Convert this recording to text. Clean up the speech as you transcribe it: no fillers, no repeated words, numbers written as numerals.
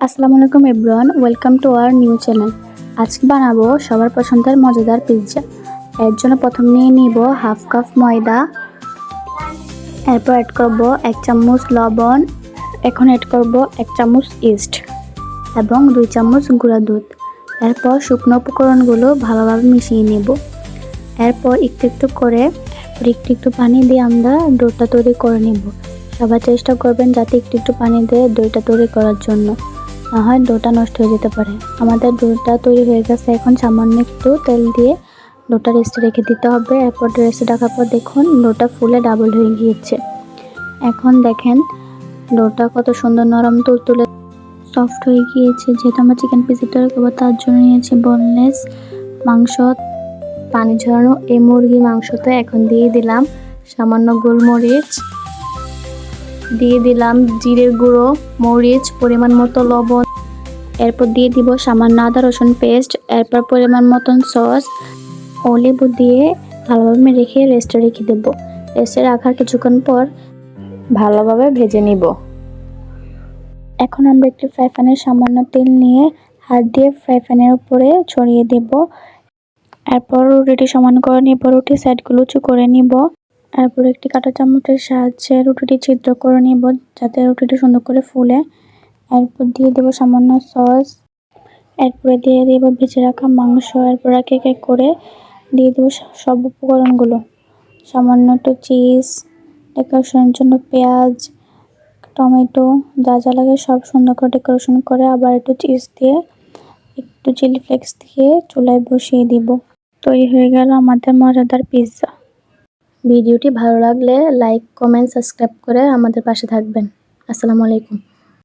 আসসালামু আলাইকুম everyone, welcome to our new channel. আজকে বানাবো সবার পছন্দের মজাদার পিৎজা। এর জন্য প্রথম নিয়ে নিব হাফ কাপ ময়দা, এরপর অ্যাড করব 1 চামচ লবণ, এখন অ্যাড করব 1 চামচ ইস্ট এবং 2 চামচ গুঁড়া দুধ। এরপর শুকনো উপকরণগুলো ভালোভাবে মিশিয়ে নেব। এরপর একটু করে একটু পানি দিয়ে আমরা ডোটা তৈরি করে নেব। সবাই চেষ্টা করবেন যাতে একটু পানি দিয়ে ডোটা তৈরি করার জন্য, না হয় ডোটা নষ্ট হয়ে যেতে পারে। আমাদের ডোটা তৈরি হয়ে গেছে। এখন সামান্য একটু তেল দিয়ে ডোটা রেস্টে রেখে দিতে হবে। এরপর রেস্টে রাখার পর দেখুন ডোটা ফুলে ডাবল হয়ে গিয়েছে। এখন দেখেন ডোটা কত সুন্দর নরম তুলতুলে সফট হয়ে গিয়েছে। যেহেতু আমরা চিকেন পিৎজা তৈরি করবো তার জন্য নিয়েছি বোনলেস মাংস, পানি ঝরানো এই মুরগির মাংসতে এখন দিয়ে দিলাম সামান্য গোলমরিচ, দিয়ে দিলাম জিরের গুঁড়ো, মরিচ, পরিমাণ মতো লবণ। এরপর দিয়ে দিব সামান্য আদা রসুন পেস্ট, এরপর পরিমাণ মতন সস ও লেবু দিয়ে ভালোভাবে রেখে রেস্টে রেখে দেবো। রেস্টে রাখার কিছুক্ষণ পর ভালোভাবে ভেজে নিব। এখন আমরা একটি ফ্রাই প্যানে সামান্য তেল নিয়ে হাত দিয়ে ফ্রাই প্যানের উপরে ছড়িয়ে দেব। এরপর রুটিটি সমান করে নিব, রুটির সাইডগুলো উঁচু করে নিব। এরপর একটি কাঁটা চামচের সাহায্যে রুটিটি ছিদ্র করে নিব যাতে রুটিটি সুন্দর করে ফুলে। এরপর দিয়ে দেব সামান্য সস, এরপরে দিয়ে দেব ভেজে রাখা মাংস, এরপর এক এক করে দিয়ে দেব সব উপকরণগুলো। সামান্য একটু চিজ, ডেকোরেশনের জন্য পেঁয়াজ, টমেটো, যা যা লাগে সব সুন্দর করে ডেকোরেশন করে আবার একটু চিজ দিয়ে একটু চিলি ফ্লেক্স দিয়ে চুলায় বসিয়ে দিব। তৈরি হয়ে গেল আমাদের মজাদার পিৎজা। ভিডিওটি ভালো লাগলে লাইক, কমেন্ট, সাবস্ক্রাইব করে আমাদের পাশে থাকবেন। আসসালামু আলাইকুম।